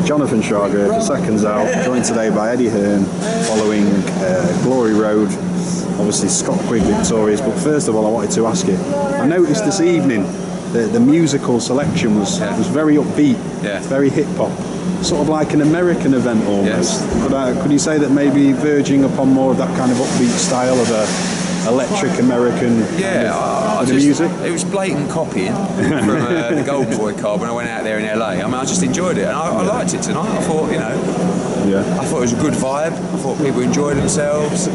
Jonathan Sharger for Seconds Out, joined today by Eddie Hearn following Glory Road. Obviously Scott Quigg victorious, but first of all I wanted to ask you, I noticed this evening the musical selection was very upbeat, very hip hop, sort of like an American event almost. Could you say that maybe verging upon more of that kind of upbeat style of a electric American music? It was blatant copying from the Golden Boy card when I went out there in LA. I mean, I just enjoyed it, and I liked it tonight. I thought, I thought it was a good vibe. I thought people enjoyed themselves.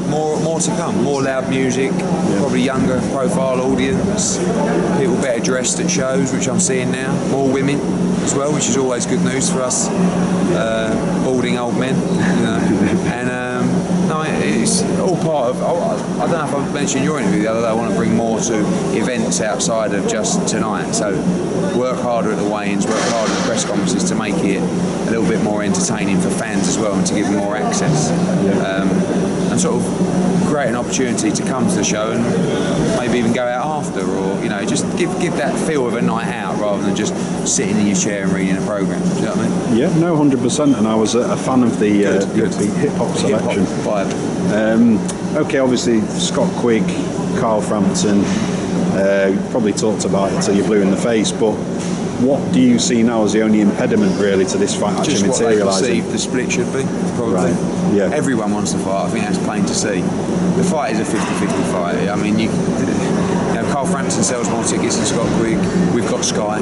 More to come. More loud music, probably younger profile audience. People better dressed at shows, which I'm seeing now. More women as well, which is always good news for us balding old men. And no, it's all part of. I don't know if I mentioned your interview the other day. I want to bring more to events outside of just tonight. So work harder at the weigh-ins, work harder at the press conferences to make it a little bit more entertaining for fans as well, and to give them more access. And sort of create an opportunity to come to the show and maybe even go out after, or just give that feel of a night out rather than just sitting in your chair and reading a programme. Do you know what I mean? Yeah, no, 100%. And I was a fan of the hip hop selection. Vibe. Okay, obviously Scott Quigg, Quigg-Frampton. Probably talked about it till you're blue in the face, but what do you see now as the only impediment really to this fight actually materialising? Just what they perceive the split should be, probably. Right. Yeah. Everyone wants to fight. I think that's plain to see. The fight is a 50-50 fight. I mean, Quigg-Frampton sells more tickets than Scott Quigg. We've got Sky.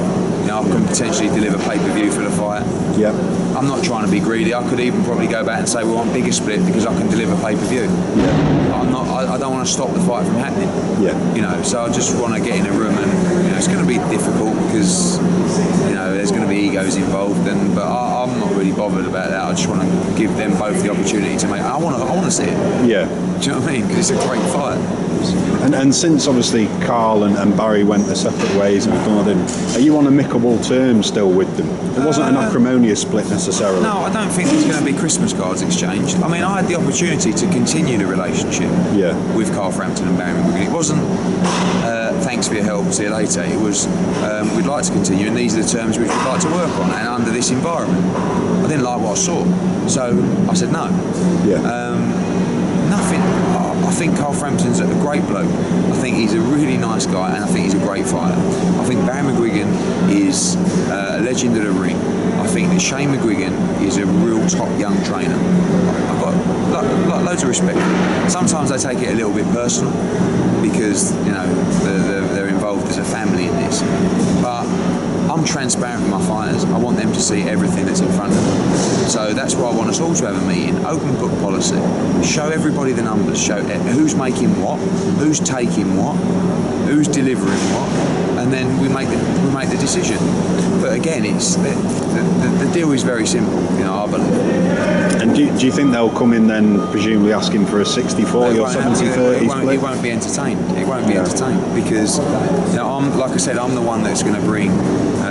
I can potentially deliver pay-per-view for the fight. Yeah. I'm not trying to be greedy. I could even probably go back and say we want bigger split because I can deliver pay-per-view. Yeah. I don't want to stop the fight from happening. Yeah. So I just want to get in a room, and it's going to be difficult because there's going to be egos involved, but I'm not really bothered about that. I just want to give them both the opportunity to make. I want to see it. Yeah. Do you know what I mean? Because it's a great fight. And since obviously Carl and Barry went their separate ways and are you on amicable terms still with them? It wasn't an acrimonious split necessarily. No, I don't think there's going to be Christmas cards exchanged. I mean, I had the opportunity to continue the relationship with Quigg-Frampton and Barry McGuigan. It wasn't thanks for your help, see you later. It was we'd like to continue, and these are the terms which we'd like to work on, and under this environment. I didn't like what I saw, so I said no. Nothing. I think Quigg-Frampton's a great bloke. I think he's a really nice guy, and I think he's a great fighter. I think Barry McGuigan is a legend of the ring. I think that Shane McGuigan is a real top young trainer. I've got loads of respect. Sometimes I take it a little bit personal because they're involved as a family in this, but I'm transparent with my fighters. I want them to see everything that's in front of them. So that's why I want us all to have a meeting, open book policy, show everybody the numbers, show who's making what, who's taking what, who's delivering what, and then we make the decision. But again, it's the deal is very simple, I believe. And do you think they'll come in then, presumably asking for a 60-40 or 70-30 split? It won't be entertained. It won't be entertained because, like I said, I'm the one that's going to bring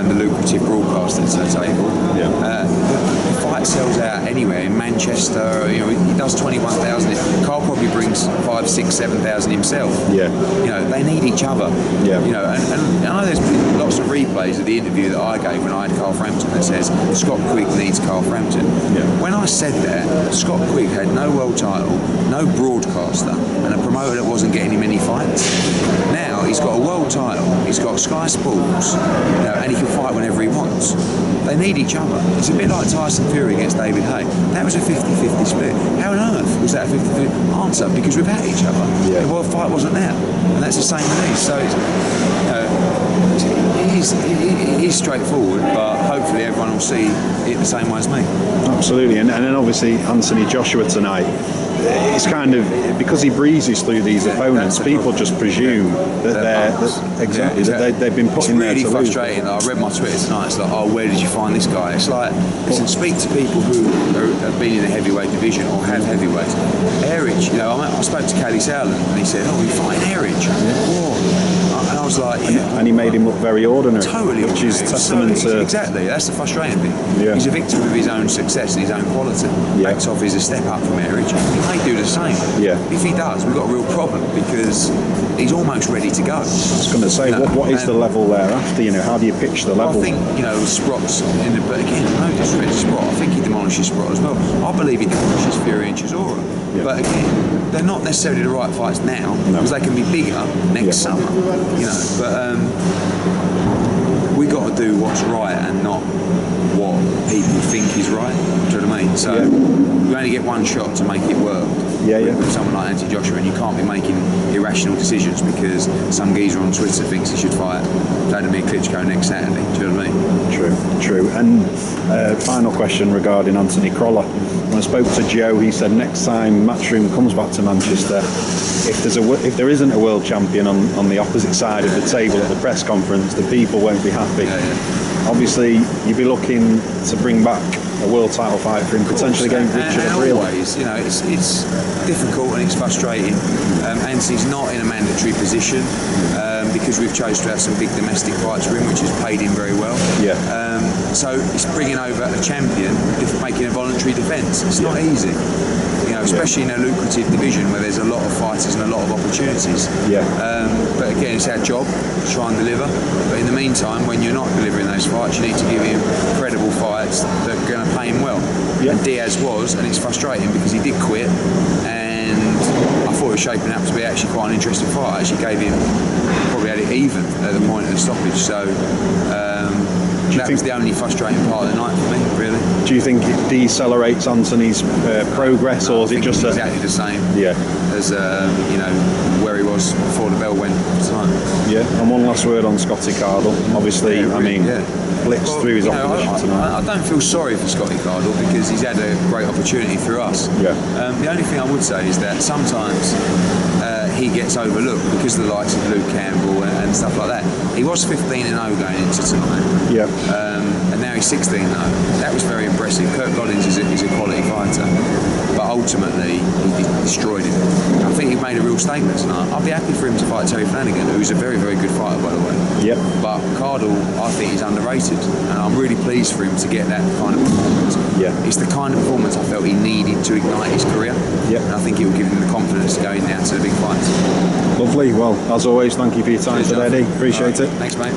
the lucrative broadcaster to the table. The fight sells out anywhere in Manchester. He does 21,000. Carl probably brings 5, 6, 7,000 himself. They need each other. And I know there's been lots of replays of the interview that I gave when I had Quigg-Frampton that says Scott Quigg needs Quigg-Frampton. When I said that, Scott Quigg had no world title, no broadcaster, and a promoter that wasn't getting him any fights. Now he's got a world title, he's got Sky Sports, and he can fight whenever he wants. They need each other. It's a bit like Tyson Fury against David Haye. That was a 50-50 split. How on earth was that a 50-50 answer? Because we've had each other. The world fight wasn't there, and that's the same with these. So it is straightforward, but hopefully everyone will see it the same way as me. Absolutely, and then obviously Anthony Joshua tonight. It's kind of because he breezes through these opponents. People just presume that they've been put in there to lose. It's really frustrating. I read my Twitter tonight. It's like, where did you find this guy? It's like, listen, speak to people who have been in the heavyweight division or have heavyweights. Airage, I spoke to Cali Sowland and he said, "Oh, you're fighting Airage." And I was like, and he made him look very ordinary, totally, which is testament to exactly. That's the frustrating thing. He's a victim of his own success and his own quality. Backs off is a step up from Airage. He may do the same. Yeah. If he does, we've got a real problem because he's almost ready to go. I was going to say, what is the level thereafter? You know, how do you pitch the level? I think, you know, Sprott's in the, but again, no disrespect to Sprott, I think he demolishes Sprott as well. I believe he demolishes Fury and Chisora. Yeah. But again, they're not necessarily the right fights now because they can be bigger next summer. You know, but we got to do what's right and not what people think is right. Do you know what I mean? So you only get one shot to make it work. With someone like Anthony Joshua, and you can't be making irrational decisions because some geezer on Twitter thinks he should fight Vladimir Klitschko next Saturday. Do you know what I mean? True. And final question regarding Anthony Crolla. When I spoke to Joe, he said next time Matchroom comes back to Manchester, if there isn't a world champion on the opposite side of the table at the press conference, the people won't be happy. Obviously, you'd be looking to bring back a world title fight for him, potentially against Richard Abril. Always, you know, it's difficult and it's frustrating. Anthony's not in a mandatory position because we've chosen to have some big domestic fights for him, which has paid him very well. So it's bringing over a champion, making a voluntary defence. It's not easy. You know, especially in a lucrative division where there's a lot of fighters and a lot of opportunities. But again, it's our job to try and deliver. But in the meantime, when you're not delivering those fights, you need to give him credible fights that are going to pay him well. And Diaz was, and it's frustrating because he did quit, and I thought it was shaping up to be actually quite an interesting fight. I actually gave him, probably had it even at the point of the stoppage. So that was the only frustrating part of the night for me, really. Do you think it decelerates Anthony's progress, or is it just exactly the same as you know, where he was before the bell went tonight? And one last word on Scotty Cardle. Obviously, blitzed through his opposition tonight. I don't feel sorry for Scotty Cardle because he's had a great opportunity through us. The only thing I would say is that sometimes he gets overlooked because of the likes of Luke Campbell and stuff like that. He was 15-0 going into tonight. And now he's 16-0. That was very impressive. Kirk Goddins is a quality fighter, but ultimately he destroyed him. I think he made a real statement tonight. I'd be happy for him to fight Terry Flanagan, who's a very, very good fighter, by the way. But Cardle, I think he's underrated, and I'm really pleased for him to get that kind of performance. It's the kind of performance I felt he needed to ignite his career. And I think it will give him the confidence to go in now to the big fights. Lovely. Well, as always, thank you for your time today, Eddie. Appreciate it. Thanks, mate.